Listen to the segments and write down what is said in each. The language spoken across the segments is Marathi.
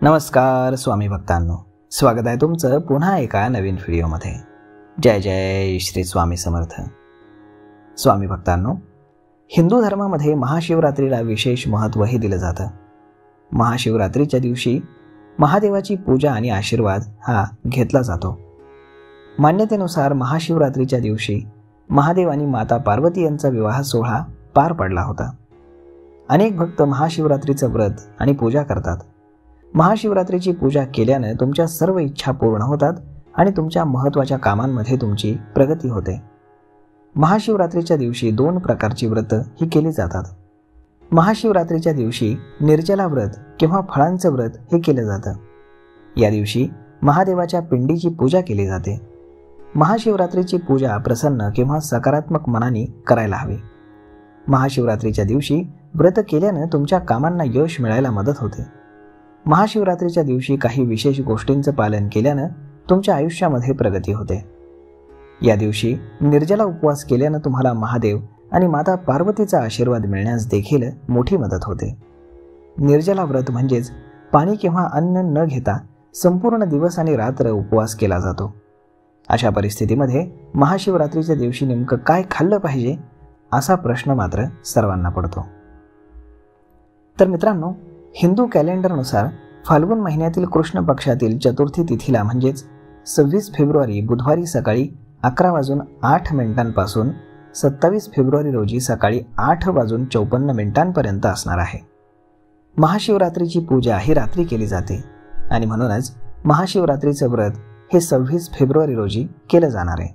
नमस्कार स्वामी भक्तांनो, स्वागत आहे तुमचं पुन्हा एका नवीन व्हिडिओमध्ये. जय जय श्री स्वामी समर्थ. स्वामी भक्तांनो, हिंदू धर्मामध्ये महाशिवरात्रीला विशेष महत्त्वही दिलं जातं. महाशिवरात्रीच्या दिवशी महादेवाची पूजा आणि आशीर्वाद हा घेतला जातो. मान्यतेनुसार महाशिवरात्रीच्या दिवशी महादेव आणि माता पार्वती यांचा विवाह सोहळा पार पडला होता. अनेक भक्त महाशिवरात्रीचं व्रत आणि पूजा करतात. महाशिवरात्रीची पूजा केल्याने तुमच्या सर्व इच्छा पूर्ण होतात आणि तुमच्या महत्त्वाच्या कामांमध्ये तुमची प्रगती होते. महाशिवरात्रीच्या दिवशी 2 प्रकारची व्रत ही केली जातात. महाशिवरात्रीच्या दिवशी निर्जला व्रत किंवा फळांचं व्रत हे केलं जातं. या दिवशी महादेवाच्या पिंडीची पूजा केली जाते. महाशिवरात्रीची पूजा प्रसन्न किंवा सकारात्मक मनाने करायला हवी. महाशिवरात्रीच्या दिवशी व्रत केल्याने तुमच्या कामांना यश मिळायला मदत होते. महाशिवरात्रीच्या दिवशी काही विशेष गोष्टींचं पालन केल्यानं तुमच्या आयुष्यामध्ये प्रगती होते. या दिवशी निर्जला उपवास केल्यानं तुम्हाला महादेव आणि माता पार्वतीचा आशीर्वाद मिळण्यास देखील मोठी मदत होते. निर्जला व्रत म्हणजेच पाणी किंवा अन्न न घेता संपूर्ण दिवस आणि रात्र उपवास केला जातो. अशा परिस्थितीमध्ये महाशिवरात्रीच्या दिवशी नेमकं काय खाल्लं पाहिजे असा प्रश्न मात्र सर्वांना पडतो. तर मित्रांनो, हिंदू कॅलेंडरनुसार फाल्गुन महिन्यातील कृष्ण पक्षातील चतुर्थी तिथीला म्हणजेच 26 फेब्रुवारी बुधवारी सकाळी 11:08 पासून 27 फेब्रुवारी रोजी सकाळी 8:54 असणार आहे. महाशिवरात्रीची पूजा ही रात्री केली जाते आणि म्हणूनच महाशिवरात्रीचं व्रत हे 26 फेब्रुवारी रोजी केलं जाणार आहे.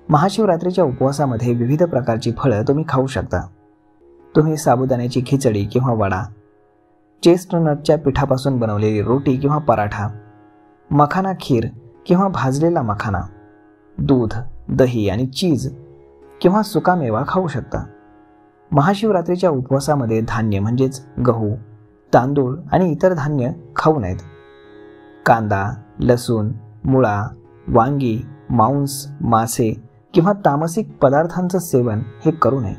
महाशिवरात्रीच्या उपवासामध्ये विविध प्रकारची फळं तुम्ही खाऊ शकता. तुम्ही साबुदाण्याची खिचडी किंवा वडा, चेस्टनटच्या पिठापासून बनवलेली रोटी किंवा पराठा, मखाना खीर किंवा भाजलेला मखाना, दूध, दही आणि चीज किंवा सुकामेवा खाऊ शकता. महाशिवरात्रीच्या उपवासामध्ये धान्य म्हणजेच गहू, तांदूळ आणि इतर धान्य खाऊ नयेत. कांदा, लसूण, मुळा, वांगी, मांस, मासे किंवा तामसिक पदार्थांचं सेवन हे करू नये.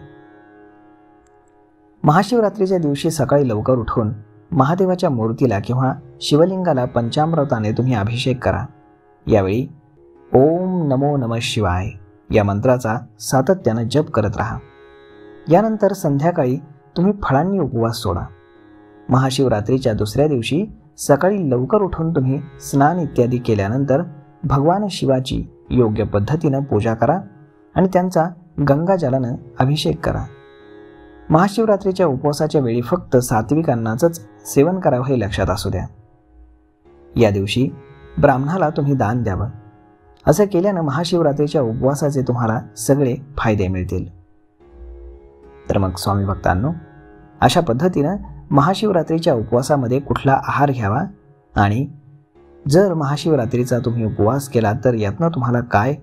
महाशिवरात्रीच्या दिवशी सकाळी लवकर उठून महादेवाच्या मूर्तीला किंवा शिवलिंगाला पंचामृताने तुम्ही अभिषेक करा. यावेळी ओम नमो नमः शिवाय या मंत्राचा सातत्यानं जप करत राहा. यानंतर संध्याकाळी तुम्ही फळांनी उपवास सोडा. महाशिवरात्रीच्या दुसऱ्या दिवशी सकाळी लवकर उठून तुम्ही स्नान इत्यादी केल्यानंतर भगवान शिवाची योग्य पद्धतीनं पूजा करा आणि त्यांचा गंगाजलानं अभिषेक करा. महाशिवरात्रीच्या उपवासाच्या वेळी फक्त सात्विक अन्नाचंच सेवन करावं हे लक्षात असू द्या. या दिवशी ब्राह्मणाला तुम्ही दान द्यावं. असं केल्यानं महाशिवरात्रीच्या उपवासाचे तुम्हाला सगळे फायदे मिळतील. तर मग स्वामी भक्तांनो, अशा पद्धतीनं महाशिवरात्रीच्या उपवासामध्ये कुठला आहार घ्यावा आणि जर महाशिवरात्रीचा तुम्ही उपवास केला तर यातनं तुम्हाला काय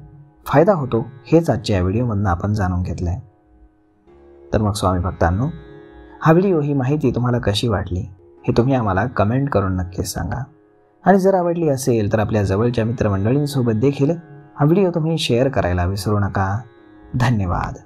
फायदा होतो हेच आजच्या या व्हिडिओमधून आपण जाणून घेतलं आहे. तर मग स्वामी भक्तांनो, हा व्हिडिओ, ही माहिती तुम्हाला कशी वाटली हे तुम्ही आम्हाला कमेंट करून नक्कीच सांगा. आणि जर आवडली असेल तर आपल्या जवळच्या मित्रमंडळींसोबत देखील हा व्हिडिओ तुम्ही शेअर करायला विसरू नका. धन्यवाद.